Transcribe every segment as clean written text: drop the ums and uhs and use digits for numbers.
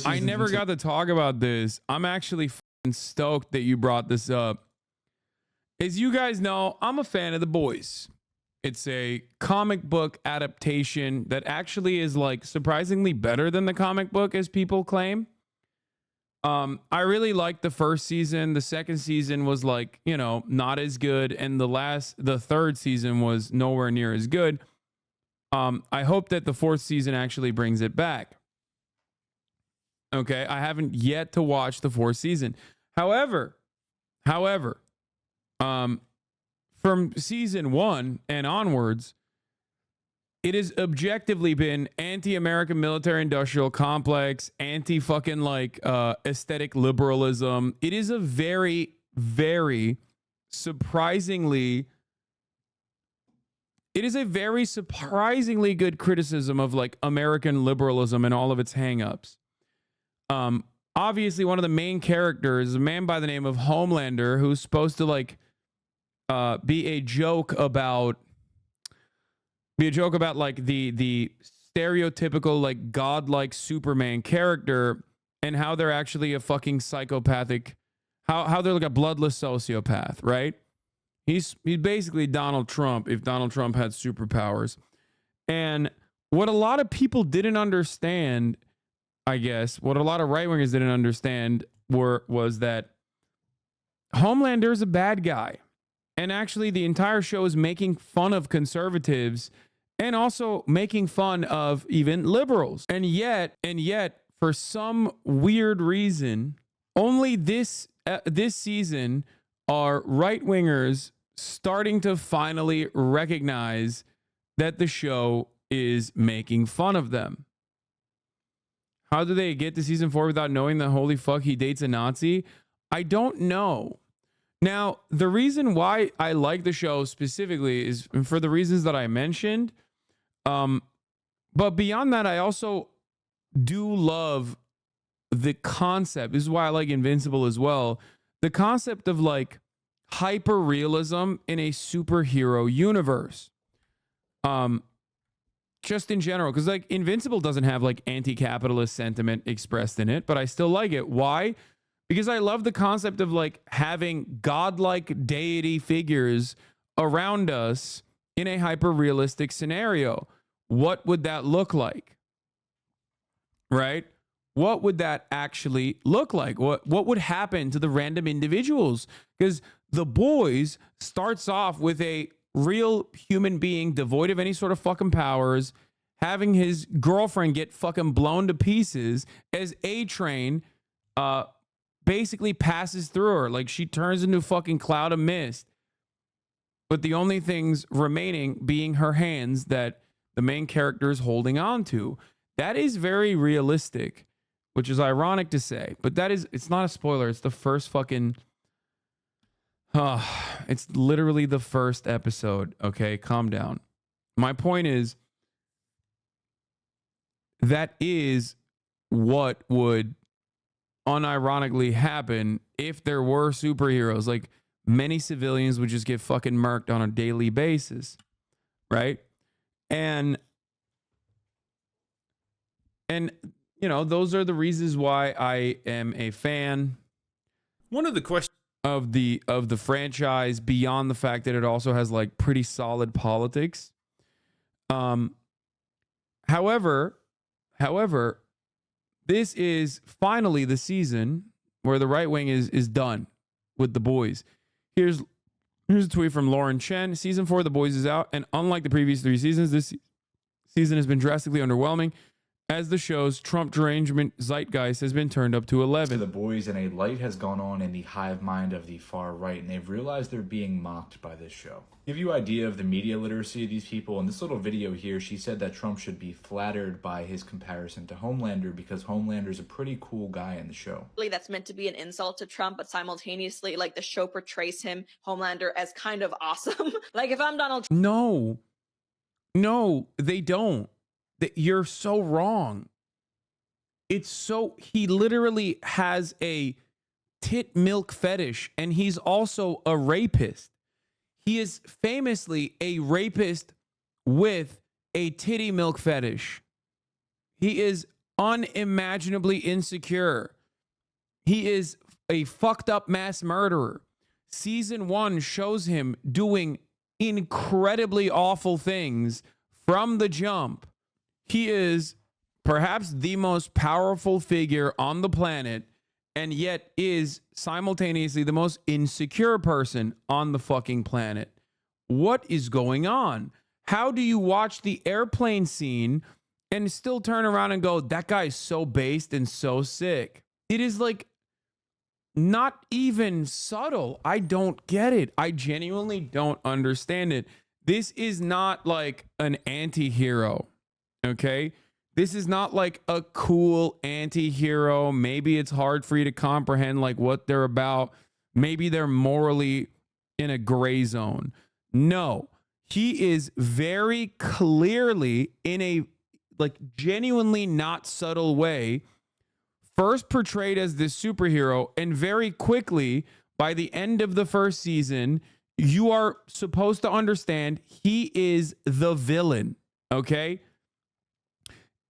I never got to talk about this. I'm actually stoked that you brought this up. As you guys know, I'm a fan of The Boys. It's a comic book adaptation that actually is like surprisingly better than the comic book, as people claim. I really liked the first season. The second season was like, you know, not as good, and the third season was nowhere near as good. I hope that the fourth season actually brings it back. Okay, I haven't yet to watch the fourth season. However, from season 1 and onwards, it has objectively been anti-American military-industrial complex, anti-fucking like aesthetic liberalism. It is a very, very surprisingly good criticism of like American liberalism and all of its hangups. Obviously, one of the main characters is a man by the name of Homelander, who's supposed to like be a joke about like the stereotypical like godlike Superman character, and how they're actually a fucking psychopathic, how they're like a bloodless sociopath, right? He's basically Donald Trump if Donald Trump had superpowers. And what a lot of people didn't understand, I guess, what a lot of right-wingers didn't understand was that Homelander is a bad guy. And actually the entire show is making fun of conservatives and also making fun of even liberals. And yet, for some weird reason, only this season are right-wingers starting to finally recognize that the show is making fun of them. How do they get to season 4 without knowing that holy fuck he dates a Nazi? I don't know. Now, the reason why I like the show specifically is for the reasons that I mentioned. But beyond that, I also do love the concept. This is why I like Invincible as well. The concept of like hyper realism in a superhero universe. Just in general, because like Invincible doesn't have like anti-capitalist sentiment expressed in it, but I still like it. Why? Because I love the concept of like having godlike deity figures around us in a hyper realistic scenario. What would that look like? Right? What would that actually look like? What would happen to the random individuals? Because The Boys starts off with a real human being devoid of any sort of fucking powers, having his girlfriend get fucking blown to pieces as A-Train basically passes through her. Like she turns into a fucking cloud of mist, with the only things remaining being her hands that the main character is holding on to. That is very realistic, which is ironic to say, but it's not a spoiler. It's the first fucking it's literally the first episode. Okay, calm down. My point is, that is what would unironically happen if there were superheroes. Like many civilians would just get fucking murked on a daily basis, right? And you know, those are the reasons why I am a fan. One of the questions of the franchise, beyond the fact that it also has like pretty solid politics. However, this is finally the season where the right wing is done with The Boys. Here's a tweet from Lauren Chen. Season 4 of The Boys is out, and unlike the previous 3 seasons, this season has been drastically underwhelming, as the show's Trump derangement zeitgeist has been turned up to 11. The Boys, and a light has gone on in the hive mind of the far right, and they've realized they're being mocked by this show. Give you an idea of the media literacy of these people. In this little video here, she said that Trump should be flattered by his comparison to Homelander, because Homelander's a pretty cool guy in the show. That's meant to be an insult to Trump, but simultaneously, like, the show portrays him, Homelander, as kind of awesome. Like, if I'm Donald Trump. No, they don't. You're so wrong. He literally has a tit milk fetish, and he's also a rapist. He is famously a rapist with a titty milk fetish. He is unimaginably insecure. He is a fucked up mass murderer. Season 1 shows him doing incredibly awful things from the jump. He is perhaps the most powerful figure on the planet, and yet is simultaneously the most insecure person on the fucking planet. What is going on? How do you watch the airplane scene and still turn around and go, that guy is so based and so sick? It is like not even subtle. I don't get it. I genuinely don't understand it. This is not like an anti-hero, okay? This is not like a cool anti-hero. Maybe it's hard for you to comprehend like what they're about. Maybe they're morally in a gray zone. No, he is very clearly in a like genuinely not subtle way first portrayed as this superhero, and very quickly by the end of the first season, you are supposed to understand he is the villain, okay?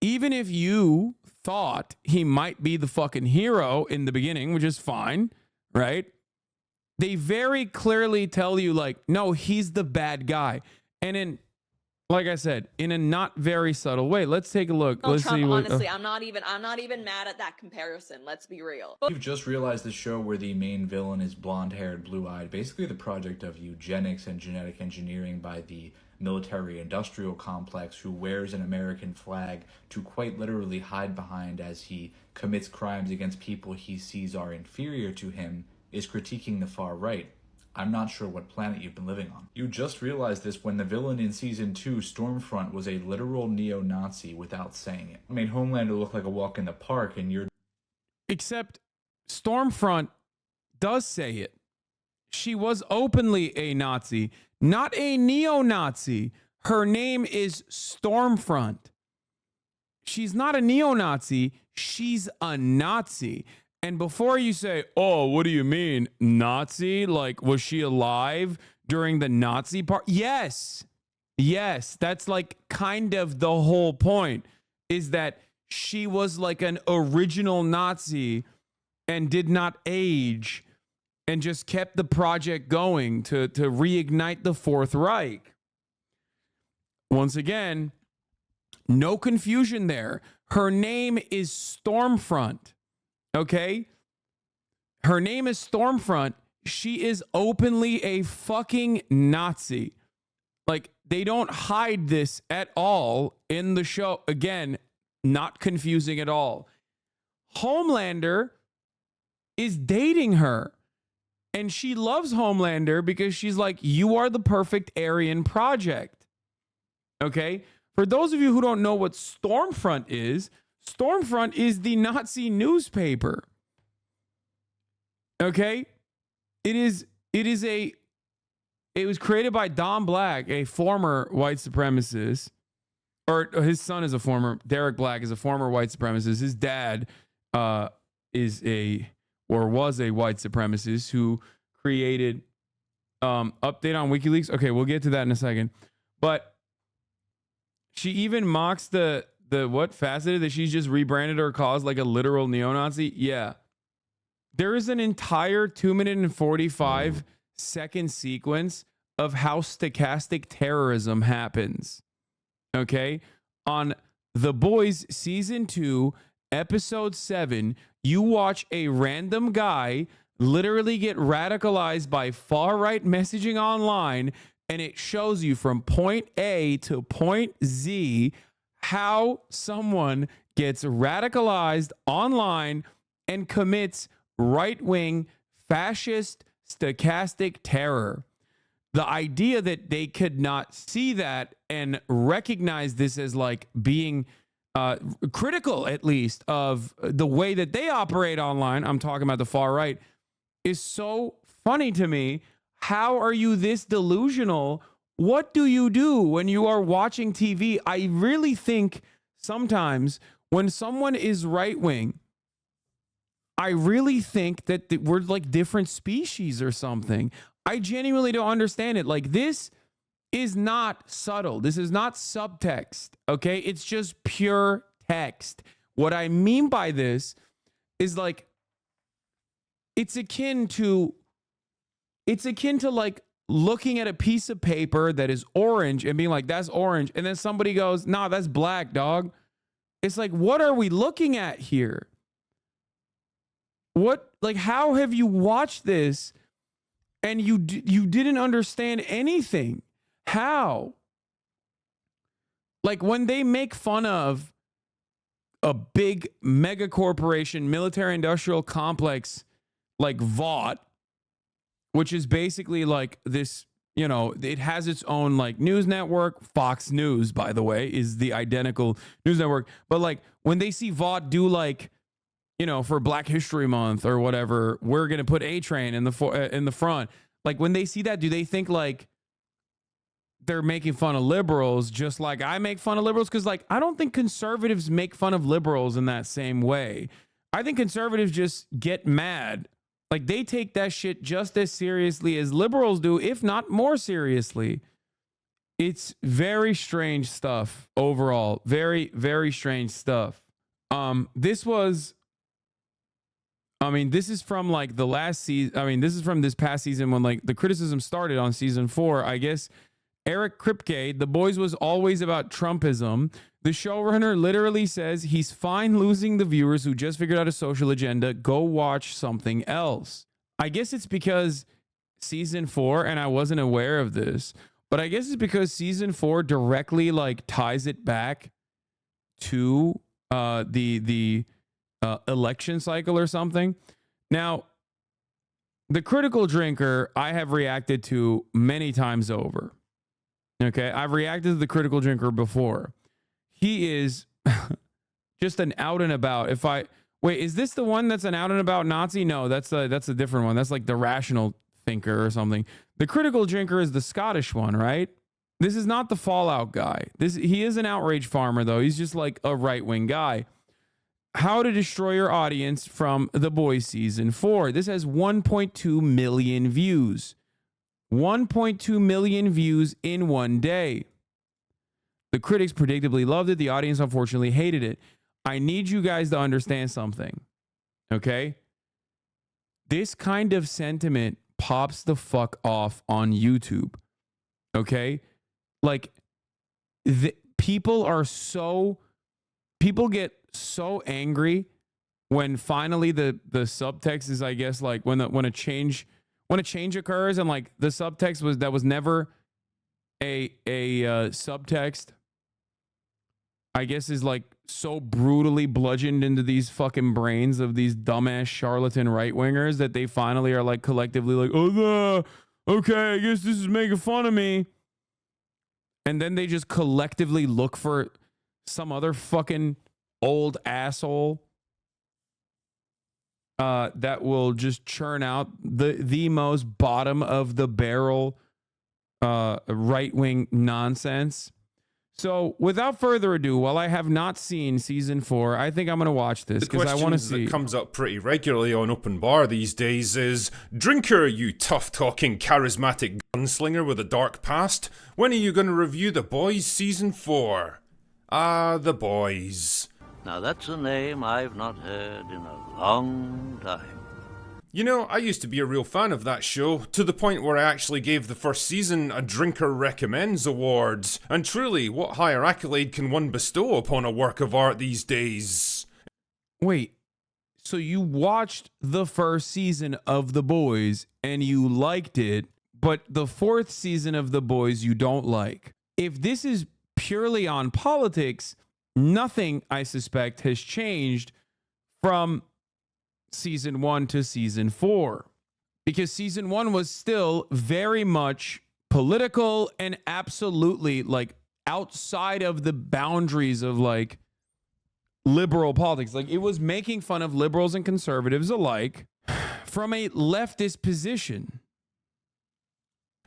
Even if you thought he might be the fucking hero in the beginning, which is fine, right? They very clearly tell you like, no, he's the bad guy. And in, like I said, in a not very subtle way. Let's take a look. No, Let's Trump, see what, honestly, I'm not even mad at that comparison. Let's be real. You've just realized the show where the main villain is blonde-haired, blue-eyed, basically the project of eugenics and genetic engineering by the military-industrial complex, who wears an American flag to quite literally hide behind as he commits crimes against people he sees are inferior to him, is critiquing the far right. I'm not sure what planet you've been living on. You just realized this when the villain in Season 2, Stormfront, was a literal neo-Nazi without saying it. I made Homelander look like a walk in the park, and you're... Except Stormfront does say it. She was openly a Nazi, not a neo-Nazi. Her name is Stormfront. She's not a neo-Nazi. She's a Nazi. And before you say, oh, what do you mean, Nazi? Like, was she alive during the Nazi part? Yes. Yes. That's like kind of the whole point, is that she was like an original Nazi and did not age and just kept the project going to reignite the Fourth Reich. Once again, no confusion there. Her name is Stormfront. Okay? Her name is Stormfront. She is openly a fucking Nazi. Like, they don't hide this at all in the show. Again, not confusing at all. Homelander is dating her. And she loves Homelander because she's like, you are the perfect Aryan project. Okay? For those of you who don't know what Stormfront is the Nazi newspaper. Okay? It was created by Don Black, a former white supremacist, or his son is a former, Derek Black is a former white supremacist. His dad was a white supremacist who created update on WikiLeaks. Okay, we'll get to that in a second. But she even mocks the what faceted that she's just rebranded her cause like a literal neo-Nazi. Yeah. There is an entire 2-minute and 45-second sequence of how stochastic terrorism happens. Okay? On The Boys Season 2, Episode 7, you watch a random guy literally get radicalized by far-right messaging online, and it shows you from point A to point Z how someone gets radicalized online and commits right-wing fascist stochastic terror. The idea that they could not see that and recognize this as like being critical, at least, of the way that they operate online, I'm talking about the far right, is so funny to me. How are you this delusional? What do you do when you are watching TV? I really think sometimes when someone is right-wing, I really think that we're like different species or something. I genuinely don't understand it. Like, this is not subtle. This is not subtext, okay? It's just pure text. What I mean by this is like, it's akin to like looking at a piece of paper that is orange and being like, that's orange. And then somebody goes, nah, that's black, dog. It's like, what are we looking at here? What, like, how have you watched this and you didn't understand anything? How? Like, when they make fun of a big mega corporation, military industrial complex like Vought, which is basically like this, you know, it has its own like news network. Fox News, by the way, is the identical news network. But like when they see Vought do like, you know, for Black History Month or whatever, we're going to put A-Train in the front. Like when they see that, do they think like they're making fun of liberals just like I make fun of liberals? Because like, I don't think conservatives make fun of liberals in that same way. I think conservatives just get mad. Like they take that shit just as seriously as liberals do, if not more seriously. It's very strange stuff overall. Very, very strange stuff. This is from like the last season. I mean, this is from this past season when like the criticism started on season 4. I guess Eric Kripke, The Boys was always about Trumpism. The showrunner literally says he's fine losing the viewers who just figured out a social agenda. Go watch something else. I guess it's because season 4, and I wasn't aware of this, but I guess it's because season 4 directly like ties it back to the election cycle or something. Now, the critical drinker I have reacted to many times over. Okay, I've reacted to the critical drinker before. He is just an out and about. Wait, is this the one that's an out and about Nazi? No, that's a different one. That's like the rational thinker or something. The critical drinker is the Scottish one, right? This is not the Fallout guy. He is an outrage farmer though. He's just like a right-wing guy. How to Destroy Your Audience from The Boys season 4. This has 1.2 million views. 1.2 million views in one day. The critics predictably loved it. The audience unfortunately hated it. I need you guys to understand something. Okay? This kind of sentiment pops the fuck off on YouTube. Okay? Like, people get so angry when finally the subtext is, I guess, like when a change occurs and like the subtext was never a subtext, I guess, is like so brutally bludgeoned into these fucking brains of these dumbass charlatan right wingers that they finally are like collectively like, oh, okay, I guess this is making fun of me. And then they just collectively look for some other fucking old asshole that will just churn out the most bottom of the barrel right-wing nonsense. So without further ado, while I have not seen season 4, I think I'm going to watch this because I want to see. That comes up pretty regularly on Open Bar these days is, drinker, you tough-talking, charismatic gunslinger with a dark past, when are you going to review The Boys season 4? The Boys. Now that's a name I've not heard in a long time. You know, I used to be a real fan of that show, to the point where I actually gave the first season a Drinker Recommends Awards. And truly, what higher accolade can one bestow upon a work of art these days? Wait, so you watched the first season of The Boys and you liked it, but the 4th season of The Boys you don't like? If this is purely on politics, nothing, I suspect, has changed from season 1 to season 4, because season 1 was still very much political and absolutely like outside of the boundaries of like liberal politics. Like, it was making fun of liberals and conservatives alike from a leftist position.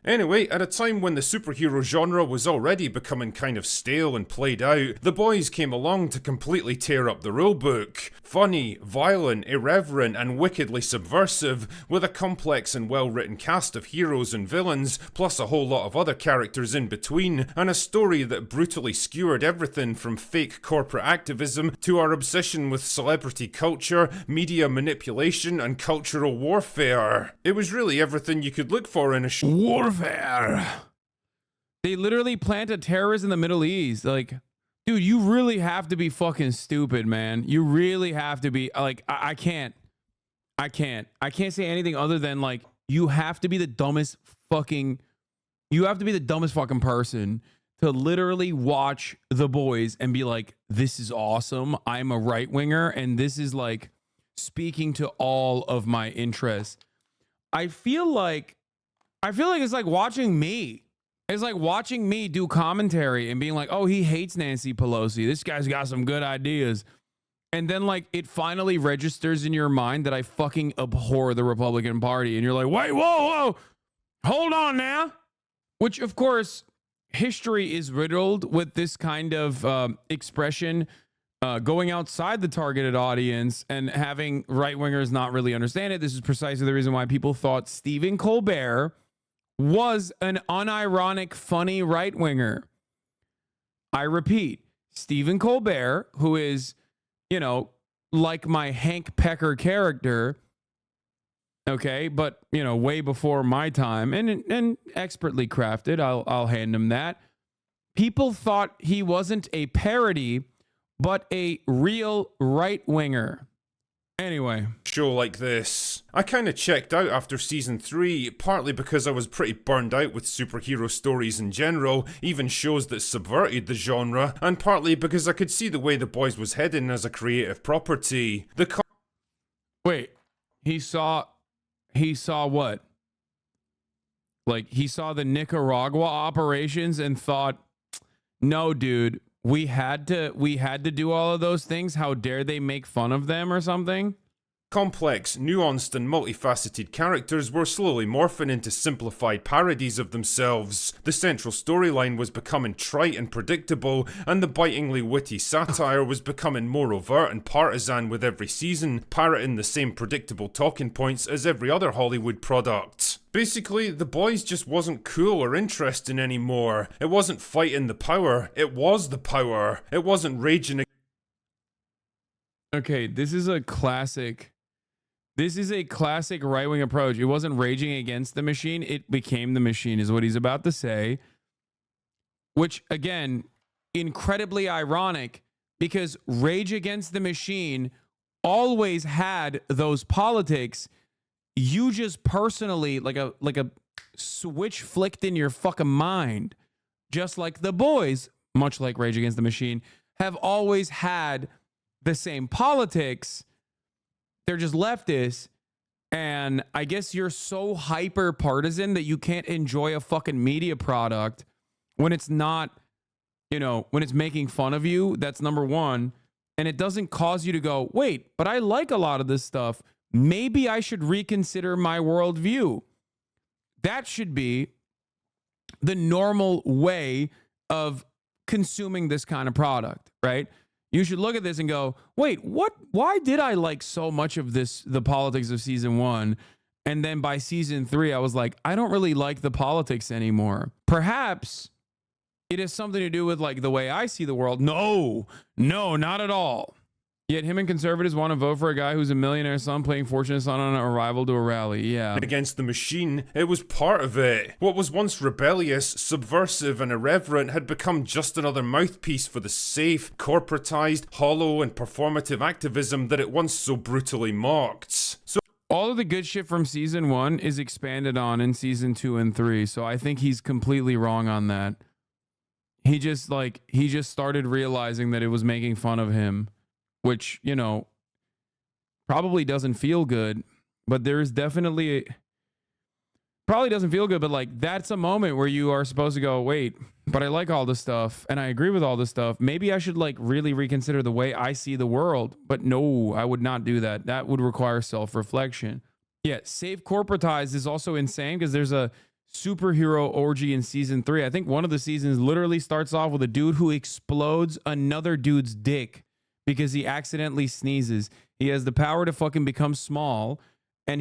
Anyway, at a time when the superhero genre was already becoming kind of stale and played out, The Boys came along to completely tear up the rulebook. Funny, violent, irreverent, and wickedly subversive, with a complex and well-written cast of heroes and villains, plus a whole lot of other characters in between, and a story that brutally skewered everything from fake corporate activism to our obsession with celebrity culture, media manipulation, and cultural warfare. It was really everything you could look for in a show. Warfare. They literally plant a terrorist in the Middle East. Like, dude, you really have to be fucking stupid, man. You really have to be like, I can't say anything other than like, you have to be the dumbest fucking person to literally watch The Boys and be like, this is awesome. I'm a right winger. And this is like speaking to all of my interests. I feel like it's like watching me. It's like watching me do commentary and being like, oh, he hates Nancy Pelosi. This guy's got some good ideas. And then like it finally registers in your mind that I fucking abhor the Republican Party. And you're like, wait, whoa, hold on now. Which of course, history is riddled with this kind of expression going outside the targeted audience and having right-wingers not really understand it. This is precisely the reason why people thought Stephen Colbert was an unironic, funny right-winger. I repeat, Stephen Colbert, who is, you know, like my Hank Pecker character, okay, but, you know, way before my time and expertly crafted, I'll hand him that. People thought he wasn't a parody, but a real right-winger. Anyway. Show like this. I kinda checked out after season 3, partly because I was pretty burned out with superhero stories in general, even shows that subverted the genre, and partly because I could see the way The Boys was heading as a creative property. Wait, he saw what? Like, he saw the Nicaragua operations and thought, no, dude, we had to do all of those things. How dare they make fun of them or something? Complex, nuanced, and multifaceted characters were slowly morphing into simplified parodies of themselves. The central storyline was becoming trite and predictable, and the bitingly witty satire was becoming more overt and partisan with every season, parroting the same predictable talking points as every other Hollywood product. Basically, The Boys just wasn't cool or interesting anymore. It wasn't fighting the power, it was the power. It wasn't raging. Okay, this is a classic right-wing approach. It wasn't raging against the machine, it became the machine, is what he's about to say. Which, again, incredibly ironic, because Rage Against the Machine always had those politics. You just personally, like a switch flicked in your fucking mind, just like The Boys, much like Rage Against the Machine, have always had the same politics. They're just leftists. And I guess you're so hyper partisan that you can't enjoy a fucking media product when it's not, you know, when it's making fun of you. That's number one. And it doesn't cause you to go, wait, but I like a lot of this stuff. Maybe I should reconsider my worldview. That should be the normal way of consuming this kind of product, right? You should look at this and go, wait, what? Why did I like so much of this, the politics of season 1? And then by season 3, I was like, I don't really like the politics anymore. Perhaps it has something to do with like the way I see the world. No, not at all. Yet him and conservatives want to vote for a guy who's a millionaire's son playing Fortunate Son on an arrival to a rally. Yeah. Against the machine, it was part of it. What was once rebellious, subversive, and irreverent had become just another mouthpiece for the safe, corporatized, hollow, and performative activism that it once so brutally mocked. So all of the good shit from season 1 is expanded on in season 2 and 3. So I think he's completely wrong on that. He just started realizing that it was making fun of him. Which, you know, probably doesn't feel good, but there's definitely probably doesn't feel good, but like that's a moment where you are supposed to go, wait, but I like all this stuff and I agree with all this stuff. Maybe I should like really reconsider the way I see the world. But no, I would not do that. That would require self-reflection. Yeah, save corporatized is also insane because there's a superhero orgy in season 3. I think one of the seasons literally starts off with a dude who explodes another dude's dick because he accidentally sneezes. He has the power to fucking become small, and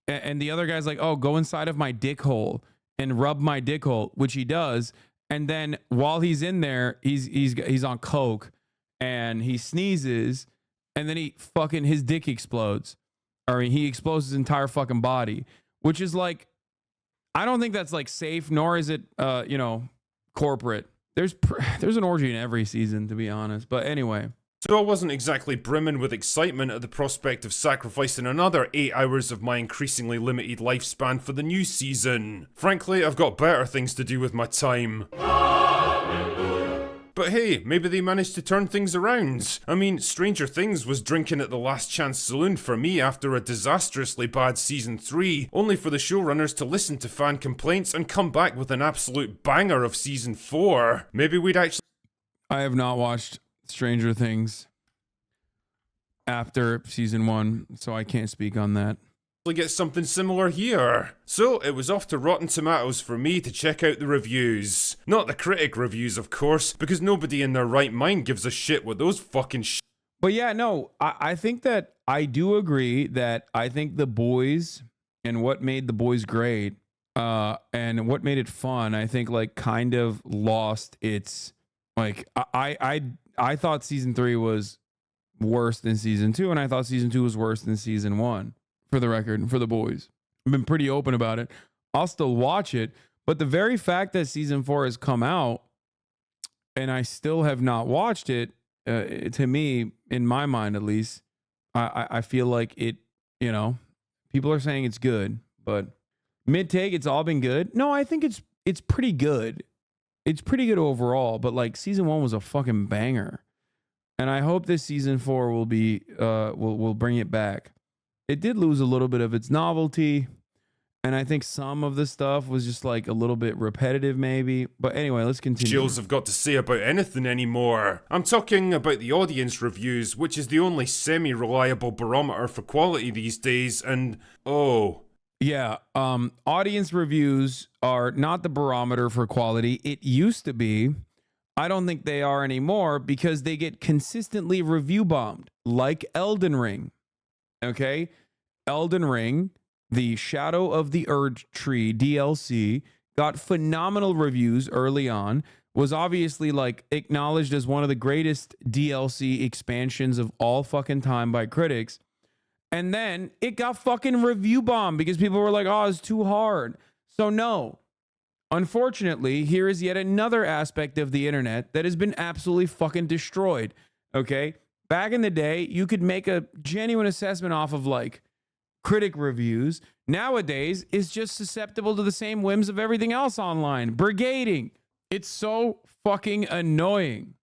and the other guy's like, oh, go inside of my dick hole and rub my dick hole, which he does. And then while he's in there, he's on coke and he sneezes, and then his dick explodes. Or he explodes his entire fucking body, which is like, I don't think that's like safe, nor is it, corporate. There's an orgy in every season, to be honest. But anyway. So I wasn't exactly brimming with excitement at the prospect of sacrificing another 8 hours of my increasingly limited lifespan for the new season. Frankly, I've got better things to do with my time. But hey, maybe they managed to turn things around. I mean, Stranger Things was drinking at the Last Chance Saloon for me after a disastrously bad season 3, only for the showrunners to listen to fan complaints and come back with an absolute banger of season 4. Maybe we'd actually... I have not watched Stranger Things after season 1, so I can't speak on that. get something similar here. So it was off to Rotten Tomatoes for me to check out the reviews. Not the critic reviews, of course, because nobody in their right mind gives a shit what those fucking But yeah, no, I think that I do agree that I think The Boys and what made The Boys great, and what made it fun, I think like kind of lost its, like, I thought season 3 was worse than season 2, and I thought season 2 was worse than season 1. For the record, and for The Boys, I've been pretty open about it. I'll still watch it, but the very fact that season 4 has come out and I still have not watched it, to me, in my mind at least, I feel like it, you know, people are saying it's good, but mid take, it's all been good. No, I think it's pretty good. It's pretty good overall, but like season 1 was a fucking banger, and I hope this season 4 will be will bring it back. It did lose a little bit of its novelty, and I think some of the stuff was just like a little bit repetitive maybe. But anyway, let's continue. Jills have got to say about anything anymore. I'm talking about the audience reviews, which is the only semi-reliable barometer for quality these days, and oh. Yeah, audience reviews are not the barometer for quality. It used to be. I don't think they are anymore because they get consistently review bombed, like Elden Ring. Okay, Elden Ring, the Shadow of the Erd Tree DLC, got phenomenal reviews early on, was obviously like acknowledged as one of the greatest DLC expansions of all fucking time by critics. And then it got fucking review bombed because people were like, oh, it's too hard. So no, unfortunately, here is yet another aspect of the internet that has been absolutely fucking destroyed. Okay. Back in the day, you could make a genuine assessment off of like critic reviews. Nowadays, it's just susceptible to the same whims of everything else online. Brigading. It's so fucking annoying.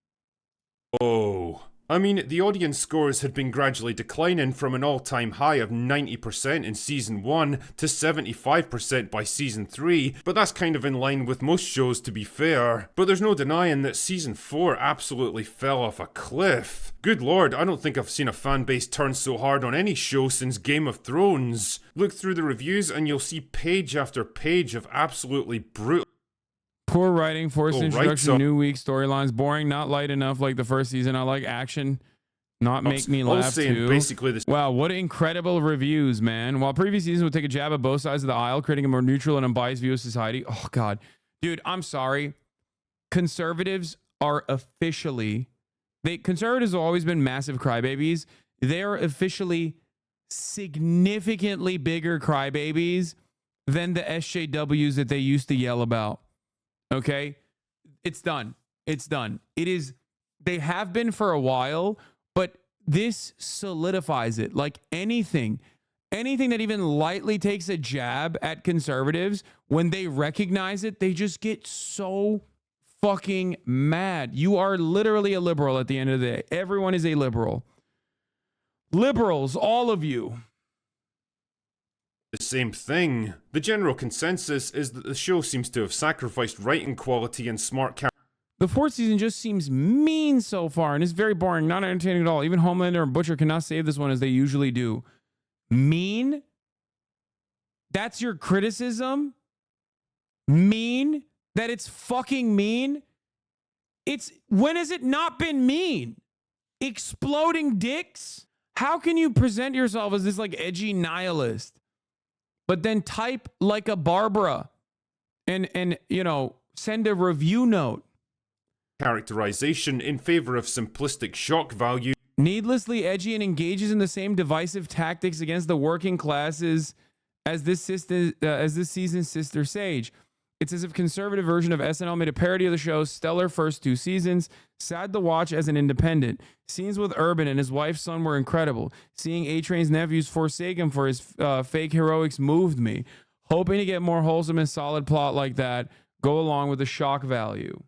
Oh. I mean, the audience scores had been gradually declining from an all-time high of 90% in season 1 to 75% by season 3, but that's kind of in line with most shows, to be fair. But there's no denying that season 4 absolutely fell off a cliff. Good lord, I don't think I've seen a fan base turn so hard on any show since Game of Thrones. Look through the reviews and you'll see page after page of absolutely brutal. Poor writing, forced introduction, new weak storylines, boring, not light enough like the first season. I like action, not make me laugh too. Basically this. Wow, what incredible reviews, man. While previous seasons would take a jab at both sides of the aisle, creating a more neutral and unbiased view of society. Oh, God. Dude, I'm sorry. Conservatives are officially... Conservatives have always been massive crybabies. They're officially significantly bigger crybabies than the SJWs that they used to yell about. Okay, it's done. It's done. It is. They have been for a while, but this solidifies it. Like anything that even lightly takes a jab at conservatives, when they recognize it, they just get so fucking mad. You are literally a liberal at the end of the day. Everyone is a liberal. Liberals, all of you. The same thing. The general consensus is that the show seems to have sacrificed writing quality and smart characters. The fourth season just seems mean so far and is very boring, not entertaining at all. Even Homelander and Butcher cannot save this one as they usually do. Mean? That's your criticism? Mean? That it's fucking mean? When has it not been mean? Exploding dicks? How can you present yourself as this like edgy nihilist, but then type like a Barbara and you know, send a review note? Characterization in favor of simplistic shock value. Needlessly edgy and engages in the same divisive tactics against the working classes as this season's Sister Sage. It's as if conservative version of SNL made a parody of the show's stellar first 2 seasons. Sad to watch as an independent. Scenes with Urban and his wife's son were incredible. Seeing A-Train's nephews forsake him for his fake heroics moved me. Hoping to get more wholesome and solid plot like that go along with the shock value.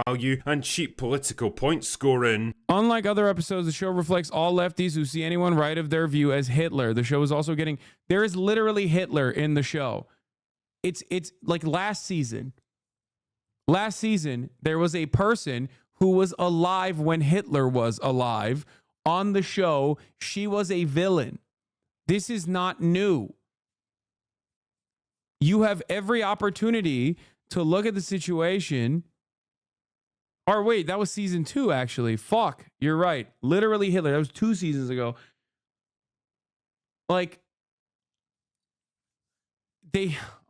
And cheap political point scoring. Unlike other episodes, the show reflects all lefties who see anyone right of their view as Hitler. The show is also getting... There is literally Hitler in the show. It's like last season. Last season, there was a person who was alive when Hitler was alive. On the show, she was a villain. This is not new. You have every opportunity to look at the situation... Or wait, that was season 2, actually. Fuck, you're right. Literally Hitler. That was 2 seasons ago. Like,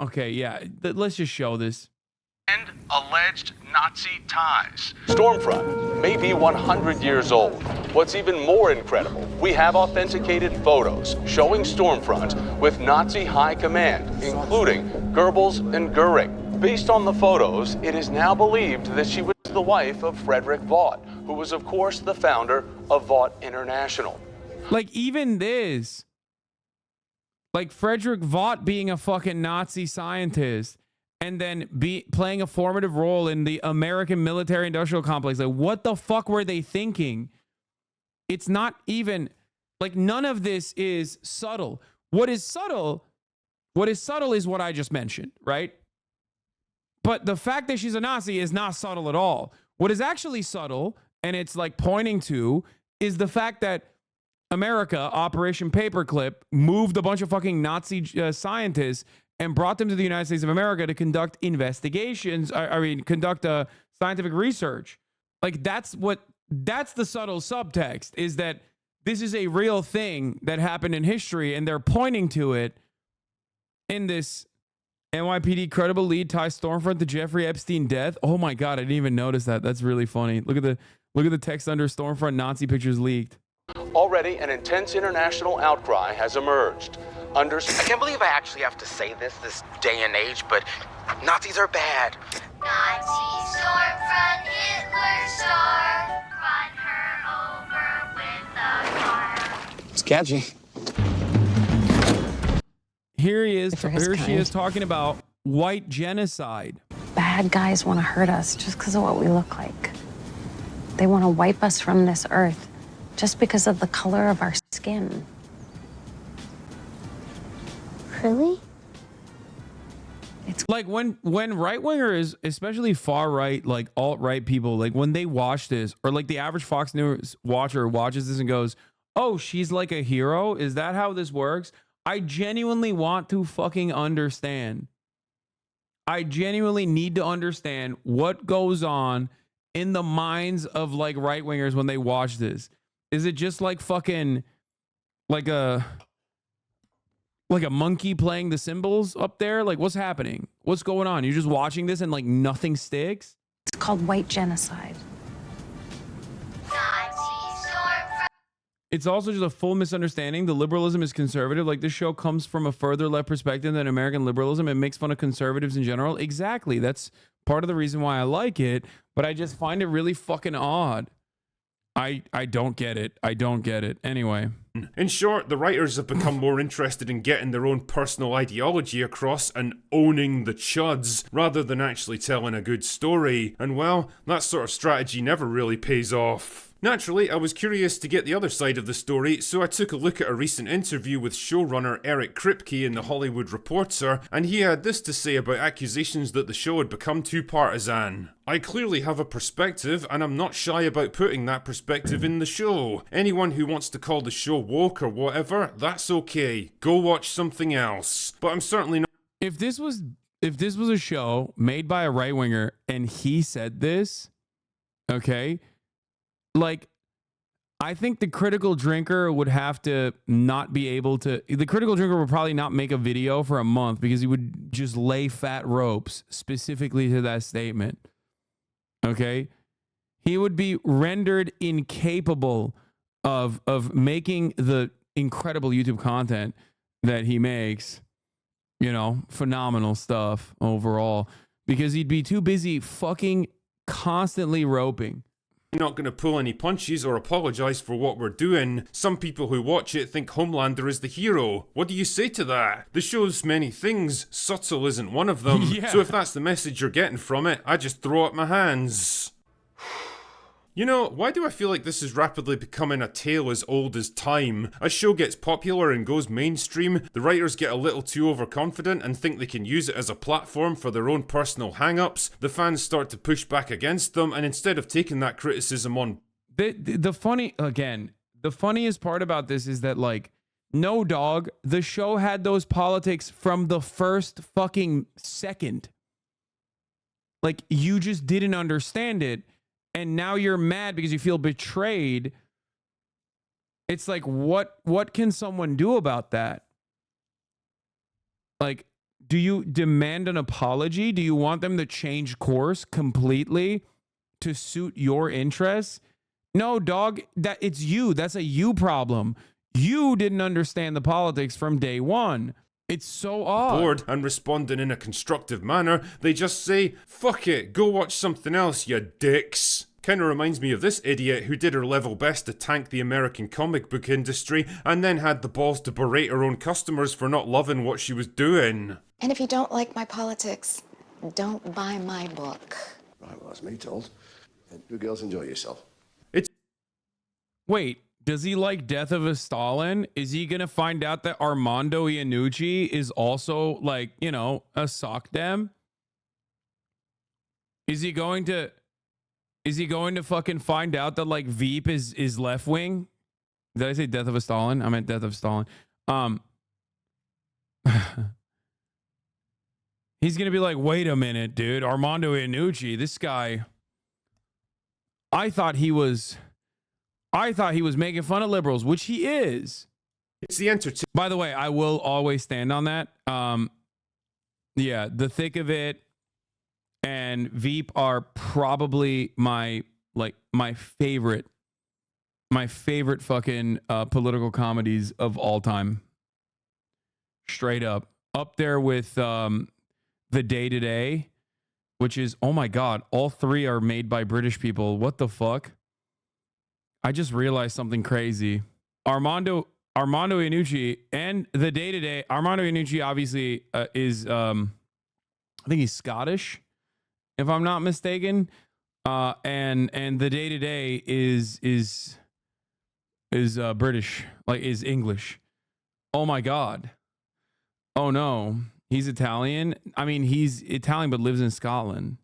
okay, yeah. Let's just show this. And alleged Nazi ties. Stormfront may be 100 years old. What's even more incredible, we have authenticated photos showing Stormfront with Nazi high command, including Goebbels and Goering. Based on the photos, it is now believed that she was the wife of Frederick Vaught, who was, of course, the founder of Vaught International. Like, even this, like Frederick Vaught being a fucking Nazi scientist and then playing a formative role in the American military-industrial complex. Like, what the fuck were they thinking? It's not even, like, none of this is subtle. What is subtle is what I just mentioned, right? But the fact that she's a Nazi is not subtle at all. What is actually subtle, and it's like pointing to, is the fact that America, Operation Paperclip, moved a bunch of fucking Nazi scientists and brought them to the United States of America to conduct investigations. Conduct scientific research. Like, that's the subtle subtext, is that this is a real thing that happened in history, and they're pointing to it in this. NYPD credible lead ties Stormfront to Jeffrey Epstein death. Oh my God, I didn't even notice that. That's really funny. Look at the text under Stormfront Nazi pictures leaked. Already an intense international outcry has emerged. I can't believe I actually have to say this day and age, but Nazis are bad. Nazi Stormfront, Hitler star, run her over with a car. It's catchy. Here she is talking about white genocide. Bad guys want to hurt us just because of what we look like. They want to wipe us from this earth just because of the color of our skin. Really? It's like when right-wingers, especially far-right, like alt-right people, like when they watch this, or like the average Fox News watcher watches this and goes, oh, she's like a hero? Is that how this works? I genuinely want to fucking understand. I genuinely need to understand what goes on in the minds of like right-wingers when they watch this. Is it just like fucking like a monkey playing the cymbals up there? Like, what's happening? What's going on? You're just watching this and like nothing sticks? It's called white genocide. It's also just a full misunderstanding. The liberalism is conservative. Like, this show comes from a further left perspective than American liberalism. It makes fun of conservatives in general. Exactly. That's part of the reason why I like it. But I just find it really fucking odd. I don't get it. I don't get it. Anyway. In short, the writers have become more interested in getting their own personal ideology across and owning the chuds, rather than actually telling a good story. And well, that sort of strategy never really pays off. Naturally, I was curious to get the other side of the story, so I took a look at a recent interview with showrunner Eric Kripke in The Hollywood Reporter, and he had this to say about accusations that the show had become too partisan. I clearly have a perspective, and I'm not shy about putting that perspective in the show. Anyone who wants to call the show woke or whatever, that's okay. Go watch something else. But I'm certainly not. If this was a show made by a right winger and he said this, okay, like, I think the critical drinker would have to not be able to. The critical drinker would probably not make a video for a month because he would just lay fat ropes specifically to that statement. Okay, he would be rendered incapable of making the incredible YouTube content that he makes. You know, phenomenal stuff overall, because he'd be too busy fucking constantly roping. Not going to pull any punches or apologise for what we're doing. Some people who watch it think Homelander is the hero. What do you say to that? The show's many things. Subtle isn't one of them. Yeah. So if that's the message you're getting from it, I just throw up my hands. You know, why do I feel like this is rapidly becoming a tale as old as time? A show gets popular and goes mainstream, the writers get a little too overconfident and think they can use it as a platform for their own personal hang-ups, the fans start to push back against them, and instead of taking that criticism on... The funniest part about this is that, like, no, dog, the show had those politics from the first fucking second. Like, you just didn't understand it. And now you're mad because you feel betrayed. It's like, what can someone do about that? Like, do you demand an apology? Do you want them to change course completely to suit your interests? No, dog, it's you. That's a you problem. You didn't understand the politics from day one. It's so odd. Bored and responding in a constructive manner, they just say, fuck it, go watch something else, you dicks. Kinda reminds me of this idiot who did her level best to tank the American comic book industry and then had the balls to berate her own customers for not loving what she was doing. And if you don't like my politics, don't buy my book. Right, well, that's me told. You girls enjoy yourself. Wait, does he like Death of a Stalin? Is he gonna find out that Armando Iannucci is also, like, you know, a sock dem? Is he going to fucking find out that, like, Veep is left wing? Did I say Death of a Stalin? I meant Death of Stalin. He's gonna be like, wait a minute, dude, Armando Iannucci, this guy. I thought he was making fun of liberals, which he is. It's the entertainment. By the way, I will always stand on that. Yeah, The Thick of It and Veep are probably my favorite fucking political comedies of all time. Straight up there with The Day Today, which is, oh my God, all three are made by British people. What the fuck? I just realized something crazy. Armando Iannucci and The Day Today. Armando Iannucci obviously is I think he's Scottish, if I'm not mistaken. And The Day Today is British, like, is English. Oh my God. Oh no, he's Italian. I mean, he's Italian but lives in Scotland.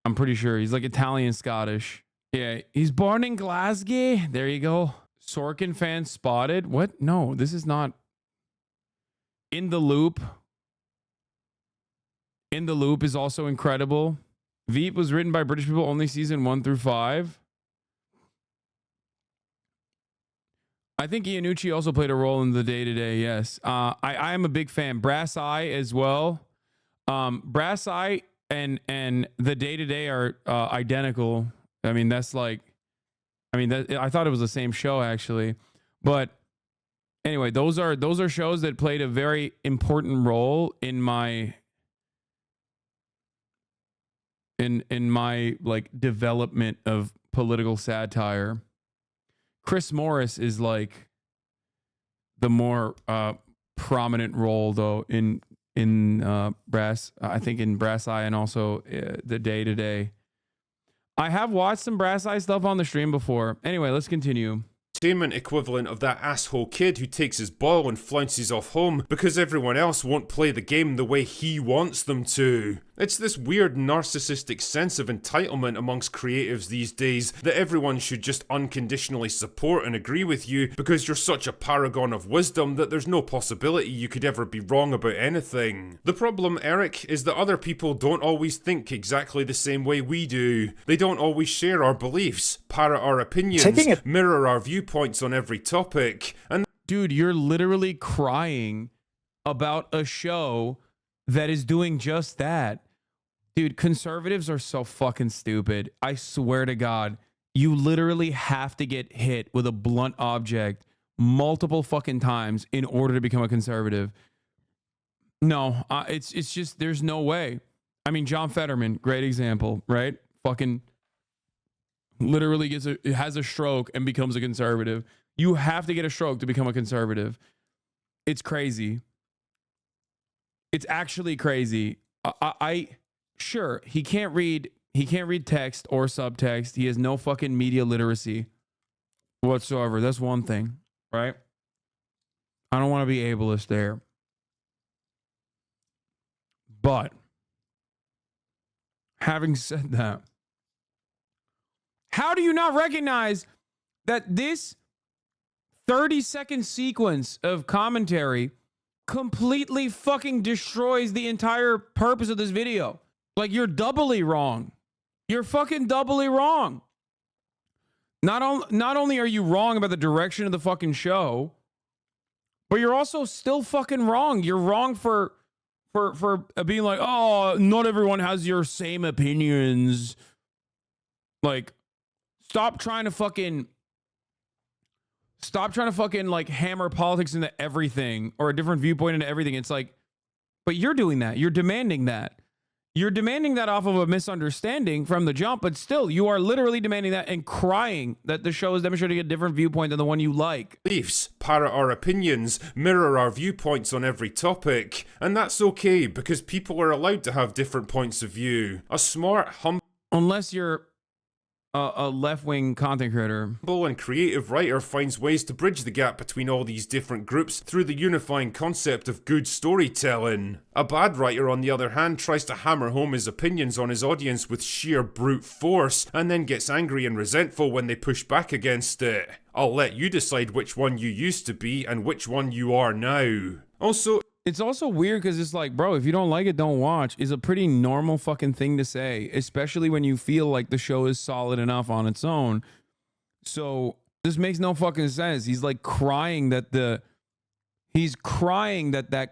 I'm pretty sure he's like Italian Scottish. Yeah, he's born in Glasgow. There you go. Sorkin fan spotted. What? No, this is not. In the Loop. In the Loop is also incredible. Veep was written by British people, only season 1 through 5. I think Iannucci also played a role in The Day Today. Yes. I am a big fan. Brass Eye as well. Brass Eye and The Day Today are identical. I mean, that's like, I thought it was the same show actually, but anyway, those are shows that played a very important role in my like development of political satire. Chris Morris is like the more prominent role though in Brass, I think in Brass Eye and also The Day Today. I have watched some Brass Eye stuff on the stream before. Anyway, let's continue. Entertainment equivalent of that asshole kid who takes his ball and flounces off home because everyone else won't play the game the way he wants them to. It's this weird narcissistic sense of entitlement amongst creatives these days that everyone should just unconditionally support and agree with you because you're such a paragon of wisdom that there's no possibility you could ever be wrong about anything. The problem, Eric, is that other people don't always think exactly the same way we do. They don't always share our beliefs, parrot our opinions, mirror our viewpoints on every topic, and dude, you're literally crying about a show that is doing just that. Dude, conservatives are so fucking stupid. I swear to God, you literally have to get hit with a blunt object multiple fucking times in order to become a conservative. No, it's just, there's no way. I mean, John Fetterman, great example, right? Fucking literally has a stroke and becomes a conservative. You have to get a stroke to become a conservative. It's crazy. It's actually crazy. Sure, he can't read text or subtext. He has no fucking media literacy whatsoever. That's one thing, right? I don't want to be ableist there. But having said that, how do you not recognize that this 30-second sequence of commentary completely fucking destroys the entire purpose of this video? Like, you're doubly wrong. You're fucking doubly wrong. Not only are you wrong about the direction of the fucking show, but you're also still fucking wrong. You're wrong for being like, oh, not everyone has your same opinions. Like, stop trying to fucking like hammer politics into everything or a different viewpoint into everything. It's like, but you're doing that. You're demanding that. You're demanding that off of a misunderstanding from the jump, but still, you are literally demanding that and crying that the show is demonstrating a different viewpoint than the one you like. Beliefs, parrot our opinions, mirror our viewpoints on every topic, and that's okay because people are allowed to have different points of view. A smart, humble, unless you're a left-wing content creator, and creative writer finds ways to bridge the gap between all these different groups through the unifying concept of good storytelling. A bad writer, on the other hand, tries to hammer home his opinions on his audience with sheer brute force, and then gets angry and resentful when they push back against it. I'll let you decide which one you used to be and which one you are now. Also, it's also weird because it's like, bro, if you don't like it, don't watch is a pretty normal fucking thing to say, especially when you feel like the show is solid enough on its own. So this makes no fucking sense. He's like crying that that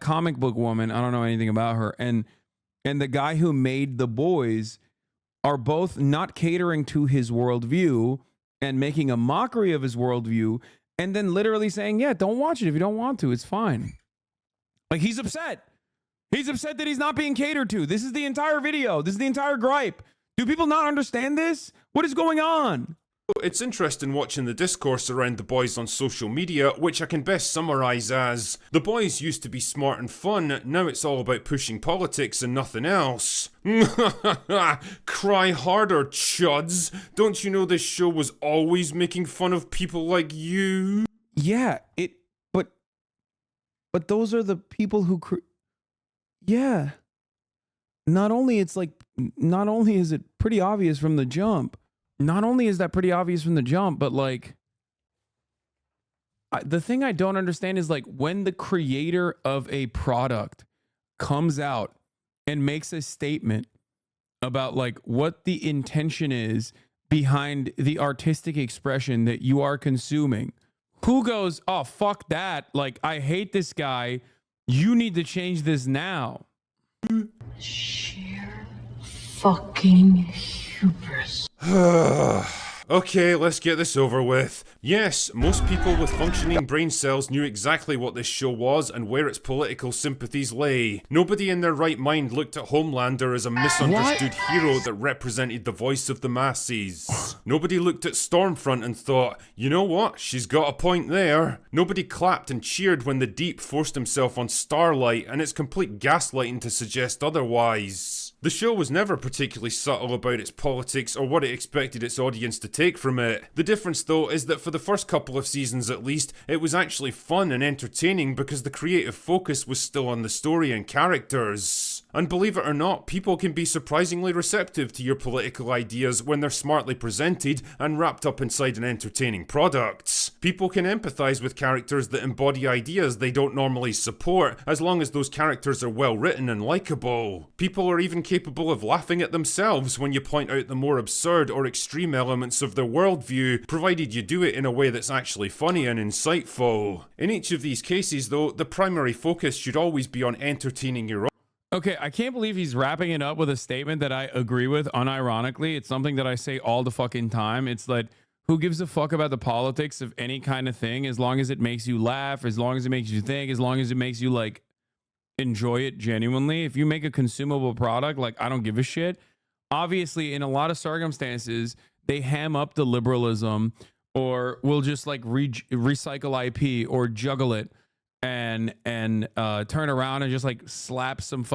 comic book woman, I don't know anything about her, and the guy who made The Boys are both not catering to his worldview and making a mockery of his worldview, and then literally saying, yeah, don't watch it if you don't want to. It's fine. Like, he's upset. He's upset that he's not being catered to. This is the entire video. This is the entire gripe. Do people not understand this? What is going on? It's interesting watching the discourse around The Boys on social media, which I can best summarise as, The Boys used to be smart and fun, now it's all about pushing politics and nothing else. Cry harder, chuds. Don't you know this show was always making fun of people like you? Yeah, but those are the people who yeah. Not only is it pretty obvious from the jump. Not only is that pretty obvious from the jump, but like the thing I don't understand is like when the creator of a product comes out and makes a statement about like what the intention is behind the artistic expression that you are consuming. Who goes, oh, fuck that. Like, I hate this guy. You need to change this now. Sheer fucking hubris. Okay, let's get this over with. Yes, most people with functioning brain cells knew exactly what this show was and where its political sympathies lay. Nobody in their right mind looked at Homelander as a misunderstood hero that represented the voice of the masses. Nobody looked at Stormfront and thought, you know what, she's got a point there. Nobody clapped and cheered when the Deep forced himself on Starlight, and it's complete gaslighting to suggest otherwise. The show was never particularly subtle about its politics or what it expected its audience to take from it. The difference though is that for the first couple of seasons at least, it was actually fun and entertaining because the creative focus was still on the story and characters. And believe it or not, people can be surprisingly receptive to your political ideas when they're smartly presented and wrapped up inside an entertaining product. People can empathise with characters that embody ideas they don't normally support, as long as those characters are well written and likeable. People are even capable of laughing at themselves when you point out the more absurd or extreme elements of their worldview, provided you do it in a way that's actually funny and insightful. In each of these cases though, the primary focus should always be on entertaining your audience. Okay, I can't believe he's wrapping it up with a statement that I agree with unironically. It's something that I say all the fucking time. It's like, who gives a fuck about the politics of any kind of thing as long as it makes you laugh, as long as it makes you think, as long as it makes you like enjoy it genuinely. If you make a consumable product, like, I don't give a shit. Obviously, in a lot of circumstances, they ham up the liberalism or will just like recycle IP or juggle it and turn around and just like slap some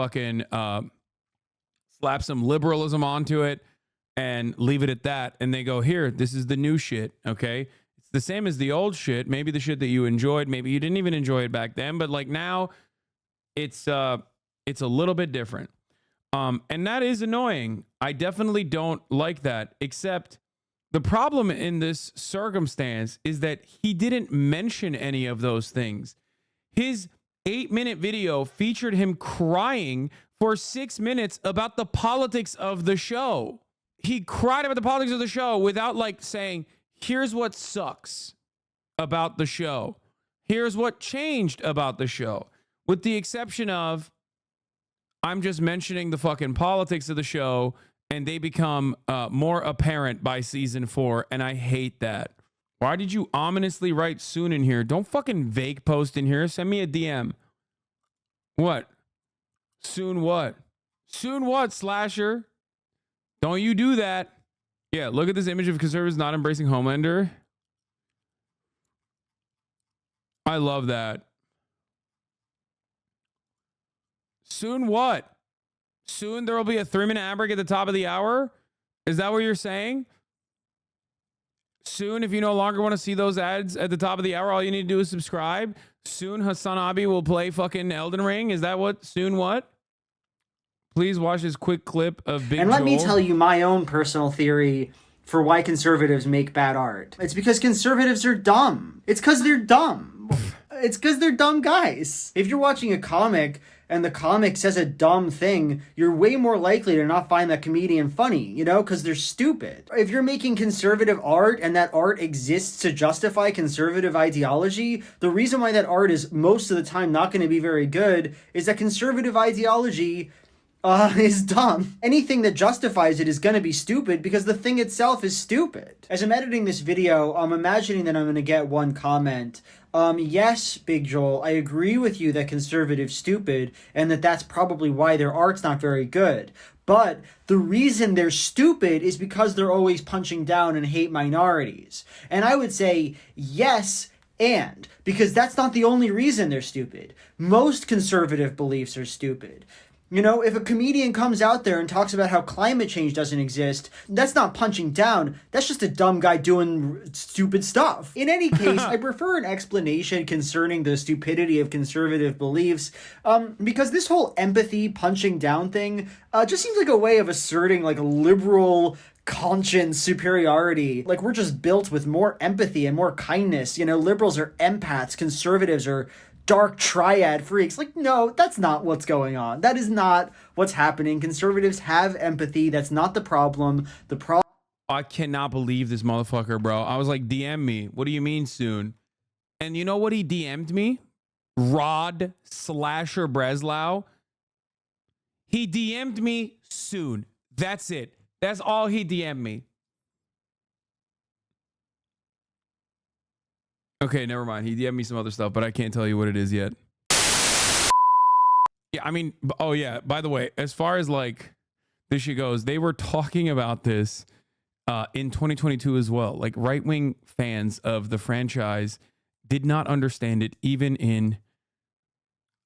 liberalism onto it and leave it at that. And they go, here, this is the new shit. Okay. It's the same as the old shit. Maybe the shit that you enjoyed, maybe you didn't even enjoy it back then, but like now it's a little bit different. And that is annoying. I definitely don't like that, except the problem in this circumstance is that he didn't mention any of those things. His 8-minute video featured him crying for 6 minutes about the politics of the show. He cried about the politics of the show without like saying, here's what sucks about the show. Here's what changed about the show. With the exception of, I'm just mentioning the fucking politics of the show and they become more apparent by season 4. And I hate that. Why did you ominously write soon in here? Don't fucking vague post in here. Send me a DM. What? Soon what? Soon what, Slasher? Don't you do that. Yeah, look at this image of conservatives not embracing Homelander. I love that. Soon what? Soon there will be a 3-minute ad break at the top of the hour? Is that what you're saying? Soon, if you no longer want to see those ads at the top of the hour, all you need to do is subscribe. Soon Hasanabi will play fucking Elden Ring. Is that what? Soon what? Please watch this quick clip of Big And let me Joel. tell you my own personal theory for why conservatives make bad art. It's because conservatives are dumb. It's because they're dumb. It's because they're dumb guys. If you're watching a comic and the comic says a dumb thing, you're way more likely to not find that comedian funny, you know, because they're stupid. If you're making conservative art and that art exists to justify conservative ideology, the reason why that art is most of the time not going to be very good is that conservative ideology is dumb. Anything that justifies it is going to be stupid because the thing itself is stupid. As I'm editing this video, I'm imagining that I'm going to get one comment. Yes, Big Joel, I agree with you that conservatives stupid and that's probably why their art's not very good. But the reason they're stupid is because they're always punching down and hate minorities. And I would say yes, and because that's not the only reason they're stupid. Most conservative beliefs are stupid. You know, if a comedian comes out there and talks about how climate change doesn't exist, that's not punching down. That's just a dumb guy doing stupid stuff. In any case, I prefer an explanation concerning the stupidity of conservative beliefs, because this whole empathy punching down thing just seems like a way of asserting like a liberal conscience superiority. Like we're just built with more empathy and more kindness. You know, liberals are empaths, conservatives are dark triad freaks. Like, no, that's not what's going on. That is not what's happening. Conservatives have empathy. That's not the problem. The problem... I cannot believe this motherfucker, bro. I was like, DM me. What do you mean soon? And you know what he DM'd me? Rod Slasher Breslau. He DM'd me soon. That's it. That's all he DM'd me. Okay, never mind. He DM'd me some other stuff, but I can't tell you what it is yet. Yeah, I mean, oh yeah, by the way, as far as like this shit goes, they were talking about this in 2022 as well. Like right-wing fans of the franchise did not understand it even in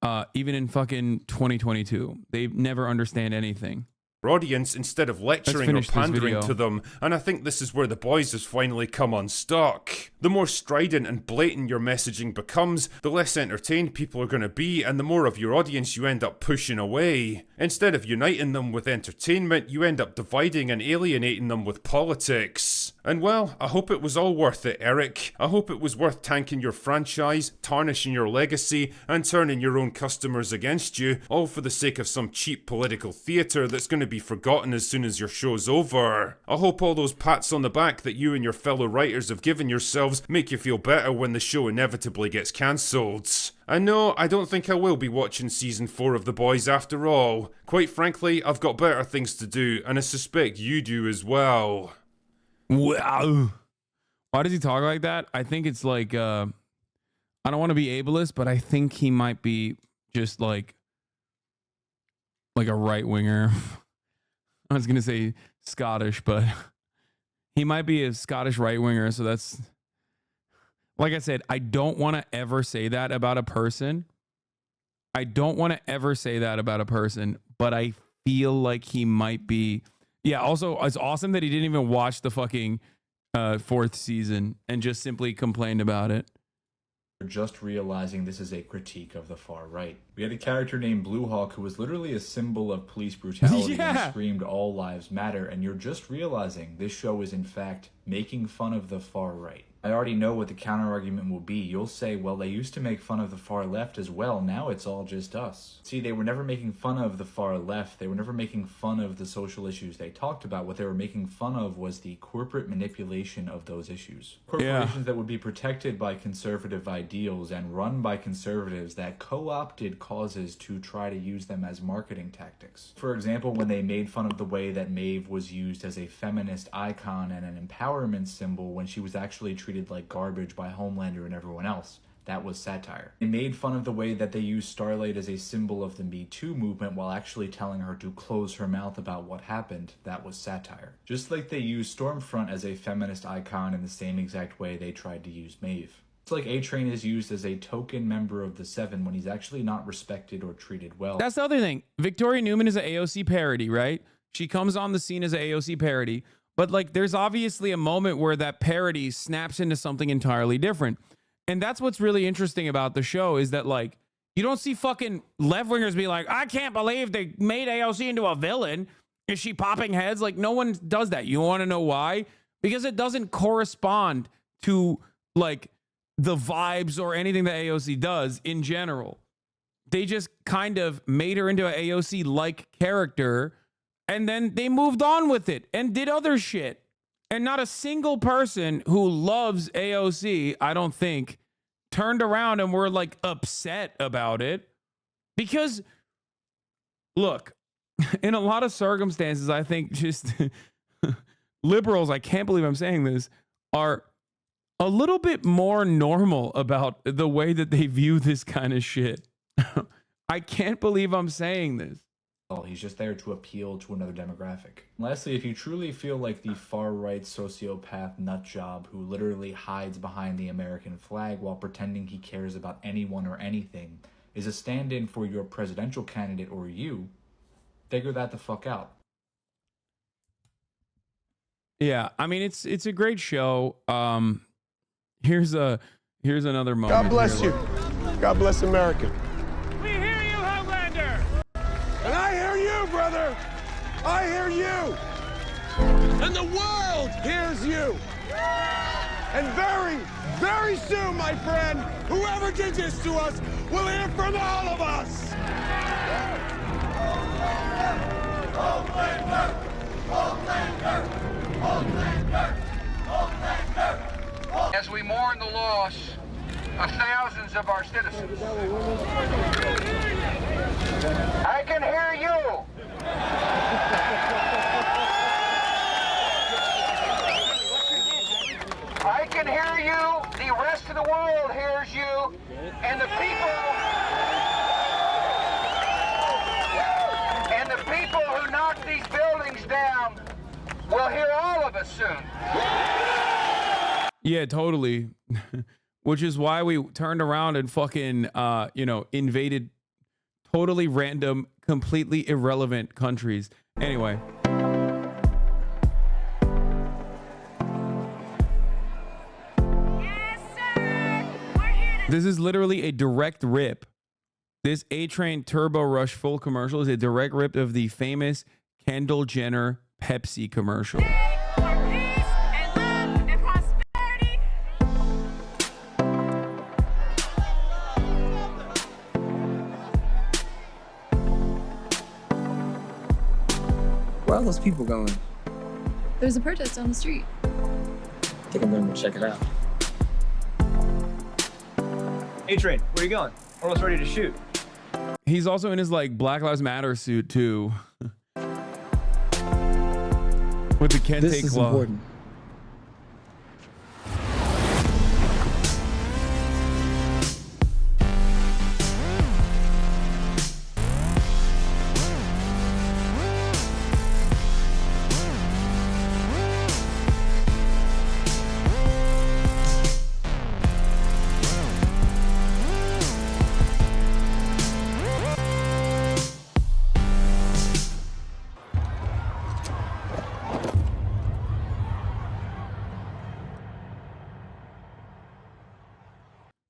fucking 2022. They never understand anything. audience instead of lecturing or pandering to them, and I think this is where The Boys has finally come unstuck. The more strident and blatant your messaging becomes, the less entertained people are going to be, and the more of your audience you end up pushing away. Instead of uniting them with entertainment, you end up dividing and alienating them with politics. And well, I hope it was all worth it, Eric. I hope it was worth tanking your franchise, tarnishing your legacy, and turning your own customers against you, all for the sake of some cheap political theatre that's going to be forgotten as soon as your show's over. I hope all those pats on the back that you and your fellow writers have given yourselves make you feel better when the show inevitably gets cancelled. And no, I don't think I will be watching season 4 of The Boys after all. Quite frankly, I've got better things to do, and I suspect you do as well. Wow. Why does he talk like that? I think it's like, I don't want to be ableist, but I think he might be just like a right winger. I was going to say Scottish, but he might be a Scottish right winger. So that's, like I said, I don't want to ever say that about a person. I don't want to ever say that about a person, but I feel like he might be. Yeah, also, it's awesome that he didn't even watch the fucking 4th season and just simply complained about it. Just realizing this is a critique of the far right. We had a character named Blue Hawk who was literally a symbol of police brutality and screamed all lives matter, and you're just realizing this show is in fact making fun of the far right. I already know what the counter argument will be. You'll say, well, they used to make fun of the far left as well. Now it's all just us. See, they were never making fun of the far left. They were never making fun of the social issues they talked about. What they were making fun of was the corporate manipulation of those issues. Corporations that would be protected by conservative ideals and run by conservatives that co-opted causes to try to use them as marketing tactics. For example, when they made fun of the way that Maeve was used as a feminist icon and an empowerment symbol when she was actually treated like garbage by Homelander and everyone else. That was satire. They made fun of the way that they used Starlight as a symbol of the Me Too movement while actually telling her to close her mouth about what happened. That was satire. Just like they used Stormfront as a feminist icon in the same exact way they tried to use Maeve. It's like A-Train is used as a token member of the Seven when he's actually not respected or treated well. That's the other thing. Victoria Newman is an AOC parody, right? She comes on the scene as an AOC parody. But like, there's obviously a moment where that parody snaps into something entirely different. And that's what's really interesting about the show is that like, you don't see fucking left-wingers be like, I can't believe they made AOC into a villain. Is she popping heads? Like, no one does that. You want to know why? Because it doesn't correspond to like the vibes or anything that AOC does in general. They just kind of made her into an AOC-like character. And then they moved on with it and did other shit. And not a single person who loves AOC, I don't think, turned around and were like upset about it. Because, look, in a lot of circumstances, I think just liberals, I can't believe I'm saying this, are a little bit more normal about the way that they view this kind of shit. I can't believe I'm saying this. He's just there to appeal to another demographic. Lastly, if you truly feel like the far-right sociopath nutjob who literally hides behind the American flag while pretending he cares about anyone or anything is a stand-in for your presidential candidate or you, figure that the fuck out. Yeah, I mean, it's a great show. Here's another moment. God bless you. God bless America. We hear you, Homelander! And I hear you, brother! I hear you! And the world hears you! And very, very soon, my friend, whoever did this to us will hear from all of us! Homelander! Homelander! Homelander! Homelander! As we mourn the loss of thousands of our citizens, I can hear you! I can hear you, the rest of the world hears you, and the people who knocked these buildings down will hear all of us soon. Yeah, totally. Which is why we turned around and fucking, invaded totally random completely irrelevant countries. Anyway. This is literally a direct rip. This A-Train Turbo Rush full commercial is a direct rip of the famous Kendall Jenner Pepsi commercial. Where are those people going? There's a protest on the street. I think I'm gonna check it out. A-Train, where you going? Almost ready to shoot. He's also in his like Black Lives Matter suit too. With the Kente This is claw. important.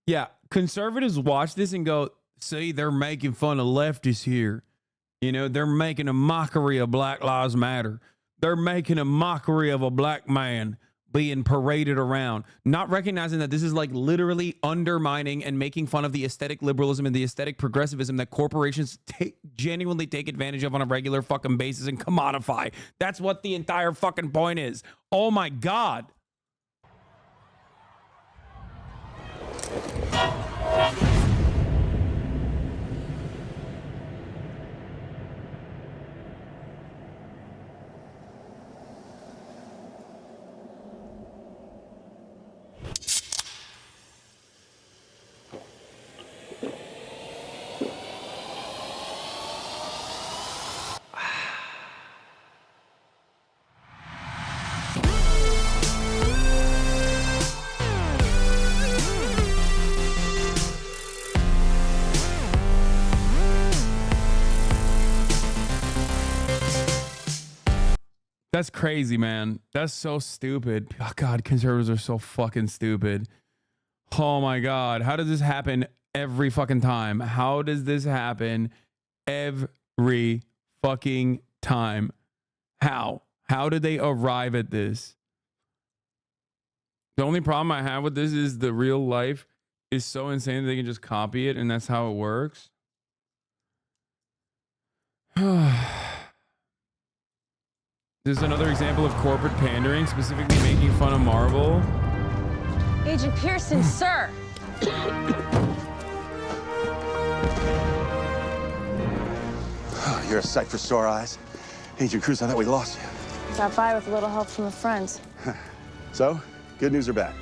Yeah, conservatives watch this and go, see, they're making fun of leftists here. You know, they're making a mockery of Black Lives Matter. They're making a mockery of a black man being paraded around, not recognizing that this is like literally undermining and making fun of the aesthetic liberalism and the aesthetic progressivism that corporations genuinely take advantage of on a regular fucking basis and commodify. That's what the entire fucking point is. Oh my God. That's crazy, man. That's so stupid. Oh, God, conservatives are so fucking stupid. Oh, my God. How does this happen every fucking time? How does this happen every fucking time? How? How did they arrive at this? The only problem I have with this is the real life is so insane that they can just copy it, and that's how it works. This is another example of corporate pandering, specifically making fun of Marvel. Agent Pearson, sir. You're a sight for sore eyes. Agent Cruz, I thought we lost you. Got by with a little help from a friend. So, good news or bad?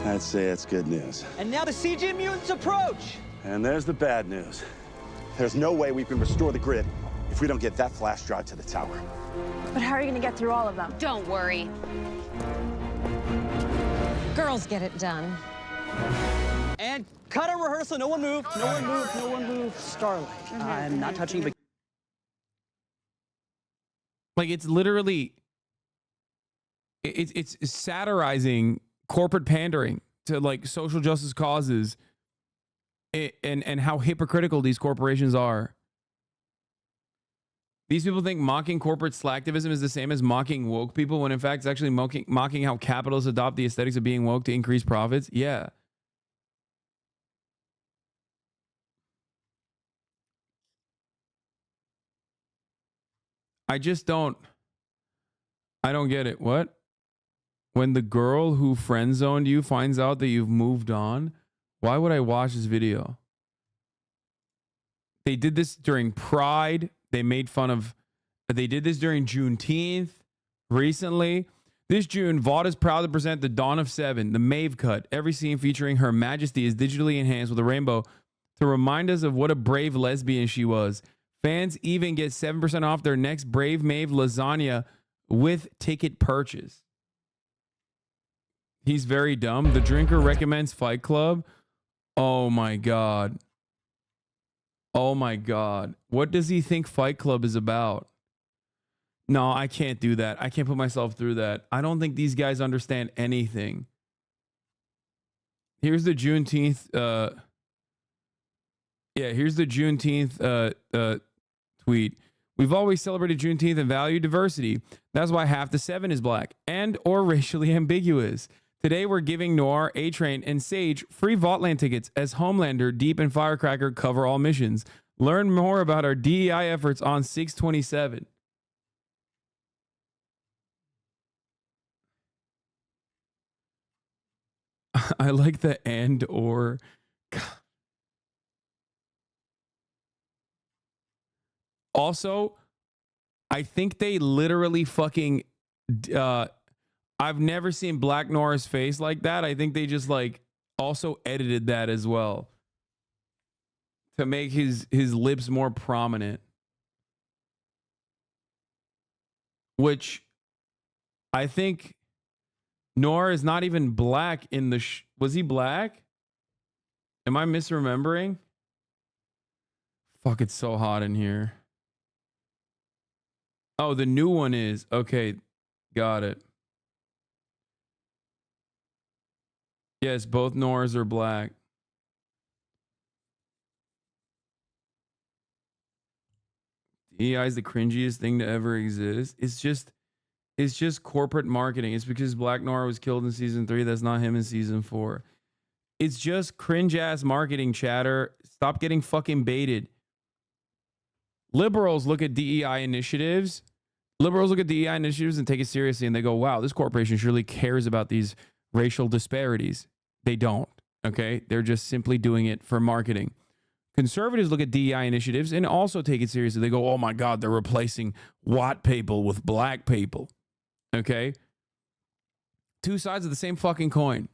I'd say it's good news. And now the CG mutants approach. And there's the bad news. There's no way we can restore the grid if we don't get that flash drive to the tower. But how are you gonna get through all of them? Don't worry. Girls get it done. And cut a rehearsal. No one move. No one move. No one move. Starlight. I'm not touching the... Like, it's literally... It's satirizing corporate pandering to, like, social justice causes and how hypocritical these corporations are. These people think mocking corporate slacktivism is the same as mocking woke people, when in fact it's actually mocking how capitalists adopt the aesthetics of being woke to increase profits. Yeah. I don't get it. What? When the girl who friend zoned you finds out that you've moved on, why would I watch this video? They did this during Pride. They made fun of... They did this during Juneteenth recently. This June, Vaught is proud to present the Dawn of Seven, the Maeve cut. Every scene featuring Her Majesty is digitally enhanced with a rainbow to remind us of what a brave lesbian she was. Fans even get 7% off their next Brave Maeve lasagna with ticket purchase. He's very dumb. The drinker recommends Fight Club. Oh my God. Oh my God. What does he think Fight Club is about? No, I can't do that. I can't put myself through that. I don't think these guys understand anything. Here's the Juneteenth. Here's the Juneteenth tweet. We've always celebrated Juneteenth and valued diversity. That's why half the 7 is black and or racially ambiguous. Today, we're giving Noir, A-Train, and Sage free Vaultland tickets as Homelander, Deep, and Firecracker cover all missions. Learn more about our DEI efforts on 6/27. I like the and or. Also, I think they literally fucking. I've never seen Black Noir's face like that. I think they just like also edited that as well to make his lips more prominent. Which I think Noir is not even black in the was he black? Am I misremembering? Fuck, it's so hot in here. Oh, the new one is. Okay, got it. Yes, both Noirs are black. DEI is the cringiest thing to ever exist. It's just corporate marketing. It's because Black Noir was killed in season 3. That's not him in season 4. It's just cringe ass marketing chatter. Stop getting fucking baited. Liberals look at DEI initiatives. Liberals look at DEI initiatives and take it seriously, and they go, wow, this corporation surely cares about these racial disparities. They don't, okay? They're just simply doing it for marketing. Conservatives look at DEI initiatives and also take it seriously. They go, oh my God, they're replacing white people with black people, okay? Two sides of the same fucking coin.